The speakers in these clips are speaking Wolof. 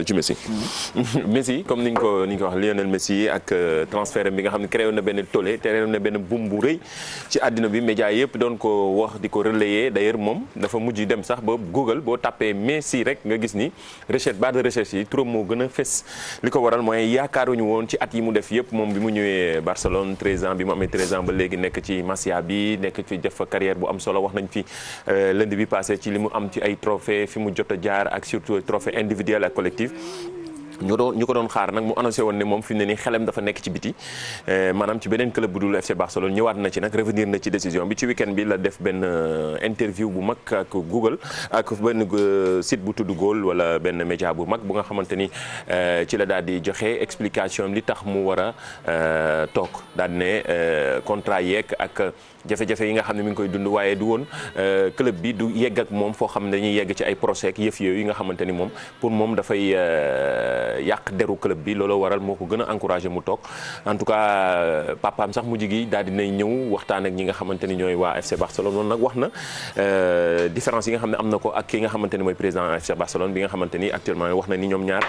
ci Messi. Messi comme ni ñu ko wax Lionel Messi ak transfert bi nga xam ne créé na benn tollé créé na benn boom bu rëy ci àddina bi média yëpp doon ko wax di ko relayer d'ailleurs moom dafa mujj dem sax ba Google boo tapé Messi rek nga gis ni barre de recherche yi turam moo gën a fes li ko waral mooy yaakaaruñu woon ci at yi mu def yëpp moom bi mu ñëwee Barcelone 13 ans bi mu amee 13 ans ba léegi nekk ci Masia bi nekk fi def fa carrière bu am solo wax nañ fi lundi bi passé ci li mu am ci ay trophée fi mu jot a jaar ak surtout trophée individuel ak collectif ñu ko doon xaar nag mu annoncé woon ne moom fi mu ne nii xelam dafa nekk ci biti maanaam ci beneen club bu dul FC Barcelone ñëwaat na ci nag revenir na ci décision bi ci week-end bi la def benn interview bu mag ak Google ak benn site bu tudd Goal wala benn média bu mag bu nga xamante ni ci la daal di joxe explication li tax mu war a toog daal ne contrat yeeg ak jafe-jafe yi nga xam ne mi ngi koy dund waaye du woon club bi du yegg ak moom foo xam ne dañuy yegg ci ay procès ak yëf yooyu yi nga xamante ni moom pour moom dafay yàq deru club bi looloo waral moo ko gën a encouragé mu toog en tout cas papaam sax mujj gi daal dinay ñëw waxtaan ak ñi nga xamante ni ñooy waa FC Barcelone noonu nag wax na différence yi nga xam ne am na ko ak ki nga xamante ni mooy président FC Barcelone bi nga xamante ni actuellement wax na ni ñoom ñaar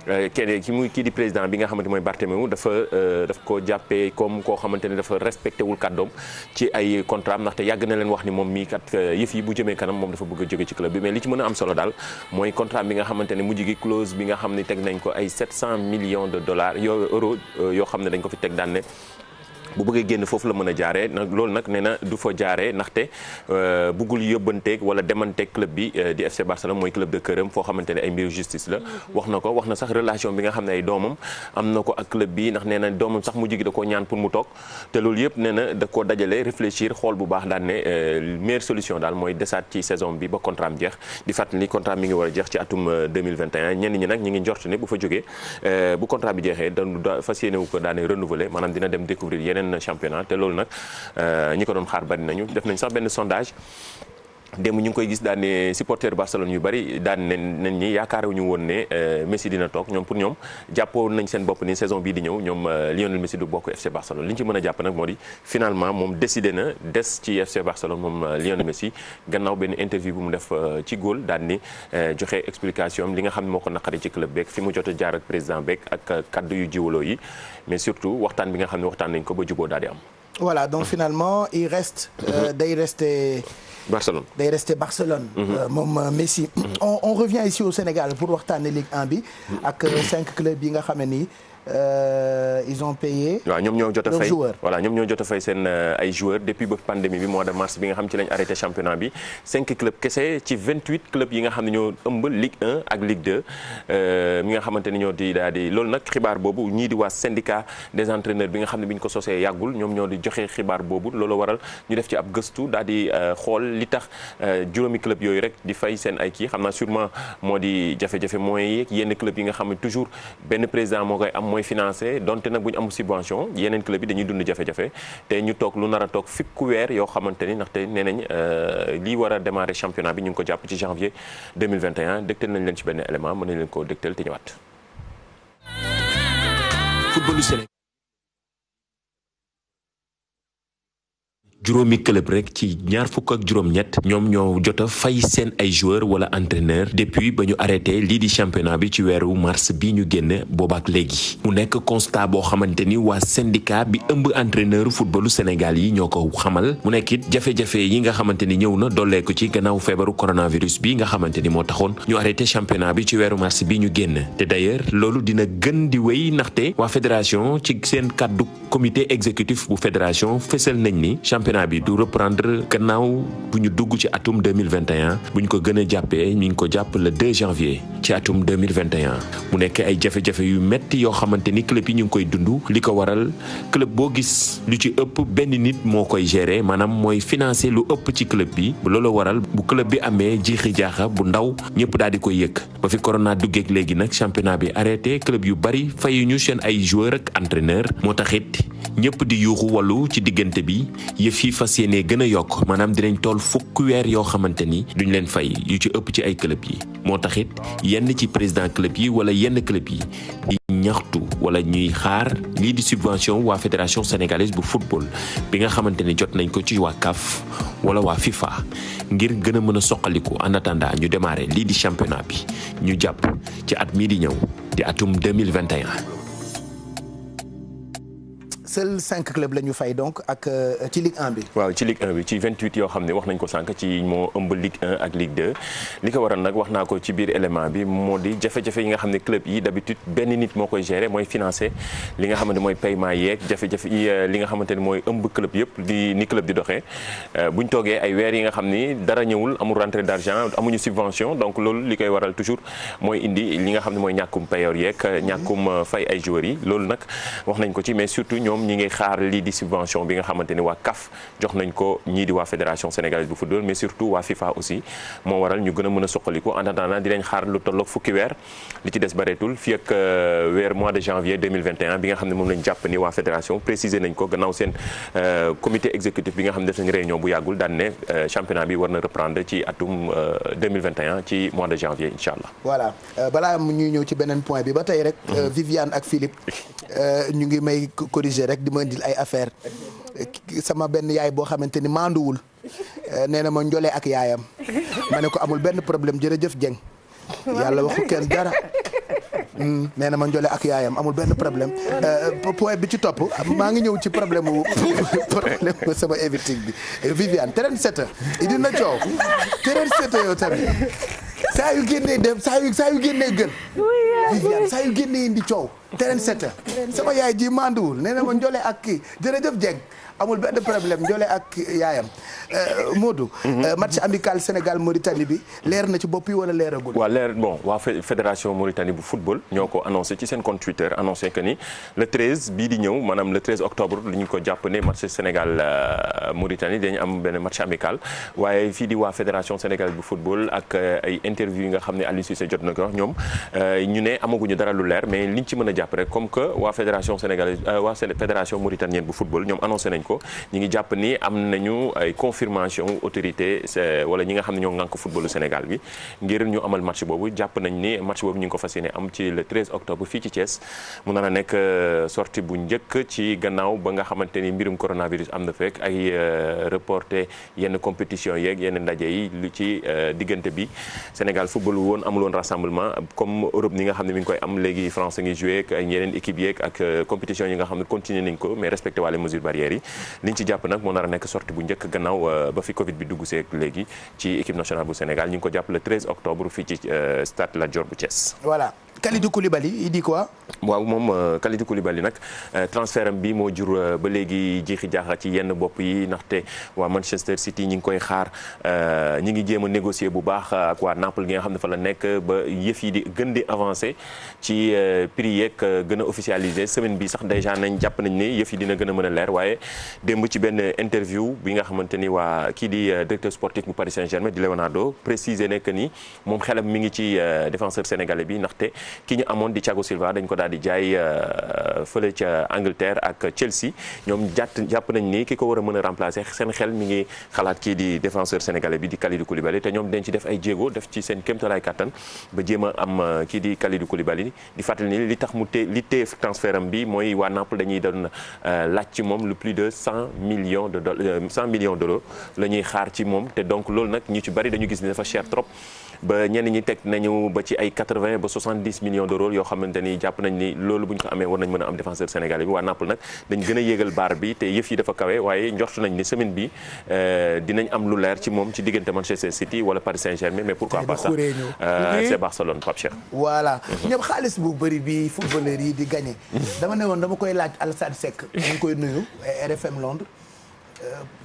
kii di président bi nga xamante mooy Bartomeu daf ko jàppee comme koo xamante ne dafa respecté wul kàddoom ci ay contrat ndaxte yàgg na leen wax ni moom mii kat yëf yi bu jëmee kanam moom dafa bëgg a jóge ci club bi mais li ci mën a am solo daal mooy contrat bi nga xamante ne mujj gi clause bi nga xam ne teg nañ ko ay 700 millions de dollars euros yoo xam ne dañ ko fi teg daan ne bu bëggee génn foofu la mën a jaaree nag loolu nag nee na du fa jaaree ndaxte bëggul yóbbanteeg wala demanteeg club bi di FC Barcelone mooy club de këram foo xamante ne ay mbiru justice la wax na sax relation bi nga xam ne ay doomam am na ko ak club bi ndax nee na doomam sax mujj gi da koo ñaan pour mu toog te loolu yëpp nee na da koo dajale réfléchir xool bu baax daan ne meilleure solution daal mooy desaat ci saison bi ba contrat am jeex di fàttali ni contrat mi ngi war a jeex ci atum 2021 ñenn ñi nag ñi ngi njort ne bu fa jógee bu contrat bi jeexee da fas yéene wu ko daane renouveler maanaam dina dem découvrir yeneen championnat te loolu nag ñi ko doon xaar bari nañu def nañ sax benn sondage démb ñu ngi koy gis daan ne supporter Barcelone yu bari daan nañ ñi yaakaaruñu woon ne Messi dina toog ñoom pour ñoom jàppoo nañ seen bopp ni saison bii di ñëw ñoom Lionel Messi du bokk FC Barcelone li ñu ci mën a jàpp nag moo di finalement moom décidé na des ci FC Barcelone moom Lionel Messi gannaaw benn interview bu mu def ci Goal daan ni joxe explication li nga xam ne moo ko naqari ci club beeg fi mu jot a jaar ak président beeg ak kaddu yu jiwaloo yi mais surtout waxtaan bi nga xam ne waxtaan nañ ko ba juboo daal di am. Voilà donc finalement il reste day rester Barcelone. moom Messi. On revient ici au Sénégal pour waxtaanee Ligue 1 bi. ak 5 clubs yi nga xam ne nii ils ont payé. waaw ñoom ñoo jot a fay voilà ñoom ñoo jot a fay seen ay joueurs depuis ba pandémie bi mois de mars bi nga xam ci lañ arrêté championnat bi 5 clubs kese ci 28 clubs yi nga xam ne ñoo ëmb Ligue 1 ak Ligue 2 mi nga xamante ni ñoo di daal di loolu nag xibaar boobu ñii di waa syndicat des entraîneurs bi nga xam ne bi ñu ko sosee yàggul ñoom ñoo di joxe xibaar boobu loolu waral ñu def ci ab gëstu daal di xool li tax juróomi club yooyu rek di fay seen ay kii xam naa sûrement moo di jafe-jafe mooy yenn club yi nga xam ne toujours benn président moo koy am mooy financé donte nag bu ñu am subvention yeneen club yi dañuy dund jafe-jafe te ñu toog lu nar a toog fukki weer yoo xamante ni ndaxte nee nañ lii war a démarrer championnat bi ñu ngi ko jàpp ci janvier 2021 dégtal nañ leen ci benn élément mën nañ leen ko dégtal te ñëwaat. footballu Sénégal juróomi club rek ci ñaar fukk ak juróom-ñett ñoom ñoo jot a fay seen ay joueurs wala entraîneur depuis ba ñu arrêté lii di championnat bi ci weeru mars bi ñu génn boobaak léegi mu nekk constat boo xamante ni waa syndicat bi ëmb entraîneur footballu Sénégal yi ñoo ko xamal mu nekk it jafe-jafe yi nga xamante ni ñëw na dolleeku ci gannaaw feebaru coronavirus bi nga xamante ni moo taxoon ñu arrêté championnat bi ci weeru mars bi ñu génn te d'ailleurs loolu dina gën di wéy ndaxte waa fédération ci seen kàddu comité exécutif bu fédération fësal nañ ni championnat bi du reprendre gannaaw bu ñu dugg ci atum 2021 bu ñu ko gën a jàppee ñu ngi ko jàpp le 2 janvier ci atum 2021 mu nekk ay jafe-jafe yu metti yoo xamante ni club yi ñu ngi koy dund li ko waral club boo gis lu ci ëpp benn nit moo koy gérer maanaam mooy financer lu ëpp ci club bi loolu waral bu club bi amee jiixi jaaxa bu ndaw ñëpp daal di koy yëg ba fi corona duggeek léegi nag championnat bi arrêté club yu bari fayuñu seen ay joueurs ak entraîneur moo taxit ñëpp di yuuxu wàllu ci diggante bi yëf yi fas yéene gën a yokk maanaam dinañ toll fukki weer yoo xamante ni duñ leen fay yu ci ëpp ci ay club yi moo taxit yenn ci président club yi wala yenn club yi di ñaxtu wala ñuy xaar lii di subvention waa fédération sénégalaise bu football bi nga xamante ni jot nañ ko ci waa CAF wala waa FIFA ngir gën a mën a soqaliku en attendant ñu démarrer lii di championnat bi ñu jàpp ci at mii di ñëw di atum 2021. Seuls 5 clubs la ñu fay donc ak ci Ligue 1 bi. waaw ci Ligue 1 bi ci 28 yoo xam ne wax nañ ko sànq ci moo ëmb Ligue 1 ak Ligue 2 li ko waral nag wax naa ko ci biir élément bi moo di jafe-jafe yi nga xam ne club yi d'habitude benn nit moo koy gérer mooy financer li nga xamante mooy paiement yeeg jafe-jafe yi li nga xamante ne mooy ëmb club yëpp ni club di doxee buñ toogee ay weer yi nga xam ni dara ñëwul amul rentrée d'argent amuñu subvention donc loolu li koy waral toujours mooy indi li nga xam ne mooy ñàkkum payoor yeeg ñàkkum fay ay joueurs yi loolu nag wax nañ ko ci mais surtout ñoom ñi ngi xaar lii di subvention bi nga xamante ni waa CAF jox nañ ko ñii di waa fédération sénégalaise bu football mais surtout waa FIFA aussi moo waral ñu gën a mën a soqaliku en attendant di leen xaar lu tolloog fukki weer li ci des bareetul fii ak weer mois de janvier 2021 bi nga xam ne moom lañ jàpp ni waa fédération préciser nañ ko gannaaw seen comité exécutif bi nga xam ne def nañ réunion bu yàggul daan ne championnat bi war na reprendre ci atum 2021 ci mois de janvier incha allah. voilà balaa ñuy ñëw ci beneen point bi ba tey rek Viviane ak Philippe ñu ngi may corriger rek di ma indil ay affaire sama benn yaay boo xamante ni maanduwul nee na ma njole ak yaayam ma ne ko amul benn problème jërëjëf Dieng yàlla waxu kenn dara nee na ma njole ak yaayam amul benn problème point bi ci topp maa ngi ñëw ci problème wu sama invité bi Viviane terrain seta i dina coow terrain seta yow tamit saa yu génnee dem saa yu génnee gën Viviane saa yu génnee indi coow terrain seta sama yaay ji manduwul nee na ma njole ak kii jërëjëf Dieng amul benn problème njole ak yaayam Modou match amical Sénégal Mauritanie bi leer na ci bopp yi wala leeragul. waaw leer bon waa fédération Mauritanie bu football ñoo ko annoncé ci seen compte Twitter annoncé que ni le 13 bii di ñëw maanaam le 13 octobre lu ñu ko jàpp ne match Sénégal Mauritanie dañu am benn match amical waaye fii di waa fédération sénégalaise bu football ak ay interview yi nga xam ne Aliou Cissé jot na ko wax ñoom ñu ne amaguñu dara lu leer mais liñ ci mën a jàpp rek comme que waa fédération sénégalaise waa fédération mauritanienne bu football ñoom annoncé nañ ko ñi ngi jàpp ni am nañu ay confirmation autorité wala ñi nga xam ne ñoo ŋànk footballu Sénégal bi ngir ñu amal match boobu jàpp nañ ni match boobu ñu ngi ko fas yéene am ci le 13 octobre fii ci Thiès mu nar a nekk sortie bu njëkk ci gannaaw ba nga xamante ni mbirum coronavirus am na fekk ay reporté yenn compétition yeeg yenn ndaje yi lu ci diggante bi Sénégal football woon amul woon rassemblement comme Europe ni nga xam ne mi ngi koy am léegi France ngi joué ak yeneen équipe yeeg ak compétition yi nga xam ne continuer nañ ko mais respecté waa les mesures barrières yi liñ ci jàpp nag moo nar a nekk sortie bu njëkk gannaaw ba fi Covid bi dugg seeg léegi ci équipe nationale bu Sénégal ñu ngi ko jàpp le 13 octobre fii ci stade Lat Dior bu Thiès. voilà Kalidou Koulibaly il dit quoi. waaw moom Kalidou Koulibaly nag transfert am bi moo jur ba léegi jiixi jaaxa ci yenn bopp yi ndaxte waa Manchester City ñi ngi koy xaar ñi ngi jéem a négocier bu baax ak waa Naples gi nga xam ne fa la nekk ba yëf yi di gën di avancer ci prix yeeg gën a officialiser semaine bi sax déjà nañ jàpp nañ ne yëf yi dina gën a mën a leer waaye démb ci benn interview bi nga xamante ni waa kii di directeur sportif bu Paris Saint-Germain di Leonardo préciser ne que ni moom xelam mi ngi ci défenseur sénégalais bi ndaxte ki ñu amoon di Thiago Silva dañ ko daal di jaay fële ca Angleterre ak Chelsea ñoom jàpp nañ ni ki ko war a mën a remplacer seen xel mi ngi xalaat kii di défenseur sénégalais bi di Kalidou Koulibaly te ñoom dañ ci def ay jéego def ci seen kéemtalaay kattan ba jéem a am kii di Kalidou Koulibaly di fàttali ni li tax mu li téye transfert am bi mooy waa Naples dañuy doon laaj ci moom le plus de 100 millions d'euros la ñuy xaar ci moom te donc loolu nag ñu ci bari dañu gis ni dafa cher trop ba ñenn ñi teg nañu ba ci ay 80 ba 70 millions d'euros yoo xamante ni jàpp nañ ni loolu bu ñu ko amee war nañ mën a am défenseur sénégalais bi waa Naples nag dañ gën a yéegal baar bi te yëf yi dafa kawe waaye njort nañ ni semaine bi dinañ am lu leer ci moom ci diggante Manchester City wala Paris Saint-Germain mais pourquoi pas ça c'est Barcelone Pape Cheikh. voilà ñëpp xaalis bu bëri bi footballeur yi di gagné. dama ne woon dama koy laaj Alassane Seck ñu ngi koy nuyu RFM Londres.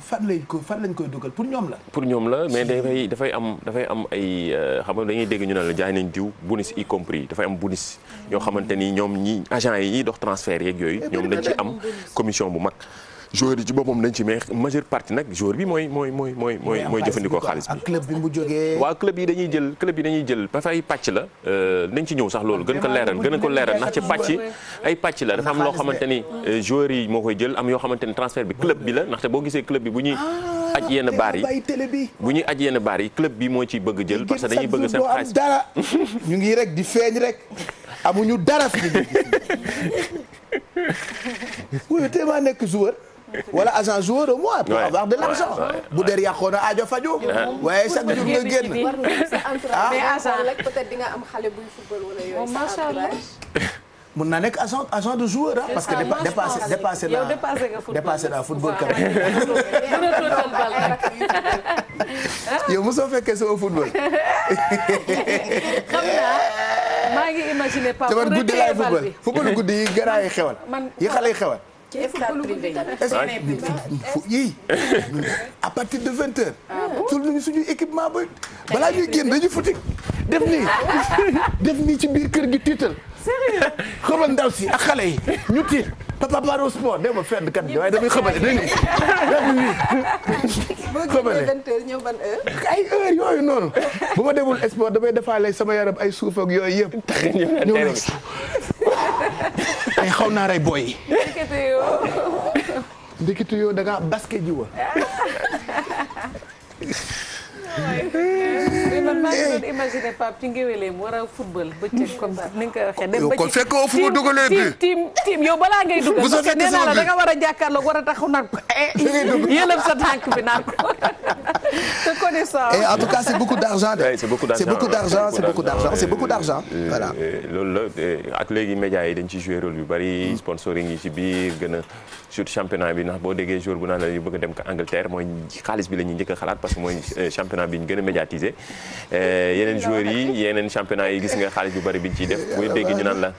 fan lañ koy dugal pour ñoom la. pour ñoom la mais dafay am ay xam nga dañuy dégg ñu ne la jaay nañ diw bonus y compris dafay am bonus yoo xamante ni ñoom ñi agent yi ñuy dox transfert yeeg yooyu ñoom dañ ci am commission bu mag. joueur yi ci boppam dañ ci mais majeure partie nag joueur bi mooy jëfandikoo xaalis bi. ak club bi mu jógee. waaw club yi dañuy jël parce que ay pàcc la nañ ci ñëw sax loolu gën ko leeral ndax ci pàcc ay pàcc la dafa am loo xamante ni joueurs yi moo koy jël am yoo xamante ni transfert bi club bi la ndaxte boo gisee club bi bu ñuy aj yenn baar yi club bi moo ci bëgg jël parce que dañuy bëgg seen xaalis dara ñu ngi rek di feeñ rek amuñu dara fi ñu oui tey maa nekk joueur. wala agent joueur au moins pour avoir de l'argent. bu dee yàqoon na aajo faju. waaye chaque jour nga génn. mais agent rek peut-être di nga am xale buy football wala yooyu. macha allah. mun naa nekk agent de joueur ah. parce que dépassé naa football quand même. yow mosoo fekkee sama football. xam naa maa ngi imaginer pas. pour guddi laay football guddi yi garaay yi xewal. yi xale yi xewal. ci stade privé yi à partir de 20h. sol nañu suñu équipement ba balaa ñuy génn dañuy futti def nii ci biir kër gi tiital. sérieux xamal ndaw si ak xale yi ñu tiit papa paro sport dem ma fenn kat waaye damay xamale dañuy xamale 20h ñëw ban heure. ay heure yooyu noonu bu ma demul sport damay defaale sama yaram ay suuf ak yooyu yëpp. ñëw na ay xaw naa rey booy yi. ndekete yoo da ngaa basket ji wa. mais man maa ngi doon imaginer Pape ci ngéwéleem war a football bëccëg comme ça ni nga koy waxee. dem ba ci kon fekk fu mu dugalee bi team yow balaa ngay dugal. parce que nee naa la da nga war a jàkkaarloog war a taxaw naan ko. yëlëm sa tànk bi naan ko. te connaissant. et en tout cas c'est beaucoup d'argent. c'est beaucoup d'argent. Voilà. loolu la ak léegi médias yi dañ ci jouer rôle yu bari sponsoring yi ci biir gën a surtout championnat bi ndax boo déggee jour bu naan la ñu bëgg a dem ko Angleterre mooy xaalis bi la ñuy njëkk a xalaat parce que mooy championnat bi ñu gën a médiatisé yeneen joueurs yi yeneen championnat yi gis nga xaalis bu bari bi ñu ciy def boo dégg ñu naan la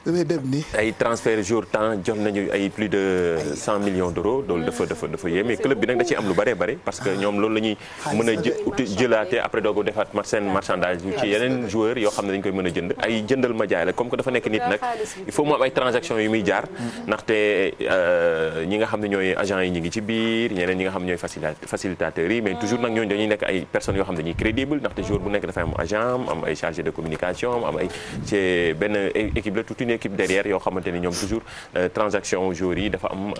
damay dem ni ay transfert jour temps jox nañu ay plus de 100 millions d'euros loolu dafa yéeme club bi nag da ciy am lu bëree bëri parce que ñoom loolu la ñuy mën a jëlaate après doo ko defaat seen marchandage ci yeneen joueurs yoo xam ne dañ koy mën a jënd ay jëndal ma jaay la comme que dafa nekk nit nag il faut mu am ay transactions yu muy jaar ndaxte ñi nga xam ne ñooy agents yi ñi ngi ci biir ñeneen ñi nga xam ne ñooy facilitateurs yi mais toujours nag ñooñu dañuy nekk ay personnes yoo xam ne dañuy crédible ndaxte jour bu nekk dafay am agent am ay chargé de communication am ay ci benn équipe la toute une équipe derrière yoo xamante ni ñoom toujours transaction joueurs yi dafa am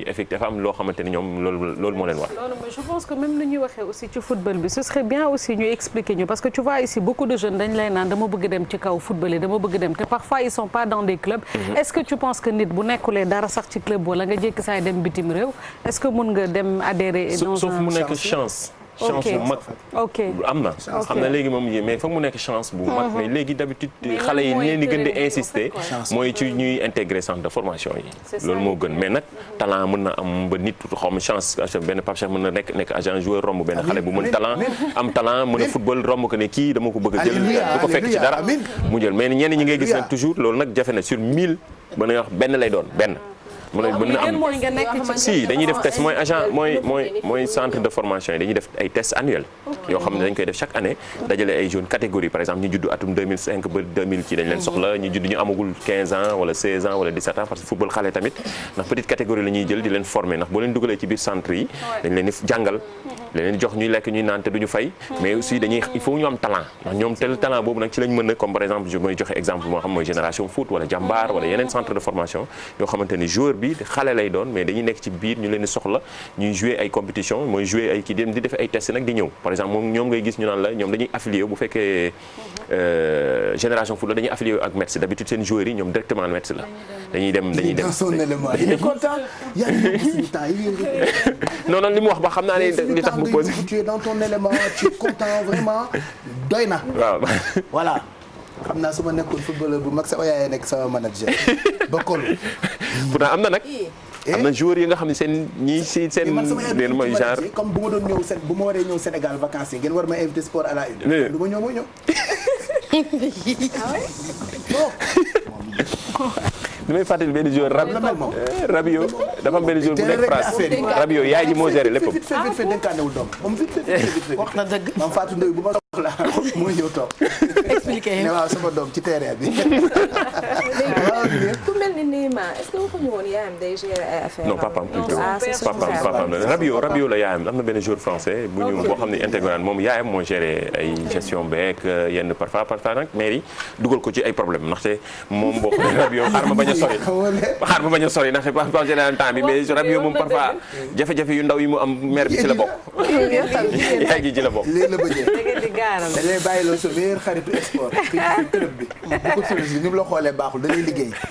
effectif dafa am loo xamante ni ñoom loolu moo leen war. loolu mais je pense que même ni ñuy waxee aussi ci football bi ce serait bien aussi ñu expliquer ñu parce que tu vois ici beaucoup de jeunes dañ lay naan dama bëgg dem ci kaw football yi dama bëgg dem te parfois ils sont pas dans des clubs. Est-ce que tu penses que nit bu nekkulee dara sax ci club wala nga jékki saay dem bitim réew est-ce que mun nga dem adhérer dans sauf mu nekk chance bu mag am na xam na léegi moom mais foog mu nekk chance bu mag mais léegi d'habitude xale yi leen di gën di insister mooy ci ñuy intégrer centre de formation yi loolu moo gën mais nag talent mën na am ba nit xaw ma chance benn Pape Cheikh mën na nekk agent joueur romb benn xale bu mën talent am talent mën a football romb ko ne kii dama ko bëgg a jël du ko fekk ci dara mu jël mais ñenn ñi ngay gis nag toujours loolu nag jafe na sur 1000 mën na wax benn lay doon benn mën na am si dañuy def test mooy agent mooy centre de formation yi dañuy def ay tests annuels yoo xam ne dañ koy def chaque année dajale ay jeunes catégorie par exemple ñu judd atum 2005 ba 2000 ci dañ leen soxla ñu judd ñu amagul 15 ans wala 16 ans wala 17 ans parce que football xale tamit ndax petite catégorie la ñuy jël di leen former ndax boo leen dugalee ci biir centre yi dañ leen di jàngal leen jox ñuy lekk ñuy naan te duñu fay mais aussi dañuy il faut ñu am talent ndax ñoom tel talent boobu nag ci lañ mën a comme par exemple je mooy joxe exemple moo xam mooy génération foot wala jàmbaar wala yeneen centre de formation yoo xamante ni joueur bi xale lay doon mais dañuy nekk ci biir ñu leen di soxla ñuy jouer ay compétition mooy jouer ay kii dem di def ay test nag di ñëw par exemple moom ñoom ngay gis ñu naan la ñoom dañuy affilié bu fekkee génération foot la dañuy affilié ak Metz d'habitude seen joueurs yi ñoom directement Metz la dañuy dem il est content non li mu wax ba xam naa ne li tax mu posé tu es dans ton élément tu es content vraiment doy na waaw voilà xam naa su ma nekkul footballeur bu mag sama yaay nekk sama manager bokkul pourtant am na nag am na joueurs yi nga xam ne seen ñii si seen leen mooy genre comme bu ma doon ñëw bu ma waree ñëw Sénégal vacances yi ngeen war ma invité sport à la une du ma ñëw ma ñëw damay fàttali benn joueur Rabiot dafa am benn joueur bu nekk France Rabiot yaay ji moo géré lépp vite fait dénkaanewul doom moom vite wax na dëgg maam Fatou Ndoye bu ma soxla mooy ñëw toog expliqué ne waaw sama doom ci terrain bi ku mel ni Neymar est-ce que waxuñu woon yaayam day gérer ay affaires non papaam plutôt papaam Rabiot la yaayam am na benn joueur français bu ñu boo xam ne intégré moom yaayam moo géré ay gestion beeg yenn parfois nag maire yi dugal ko ci ay problème ndaxte moom boo xam ne Rabiot xaar ma bañ a sori ndaxte pas général temps bi mais Rabiot moom parfois jafe-jafe yu ndaw yi mu am maire bi ci la bokk yaay ji ci la bokk jaaral dañ lay bàyyiloo sa meilleur xaritu sport. fii ci club bi bu ko solusi ni mu la xoolee baaxul da lay liggéey.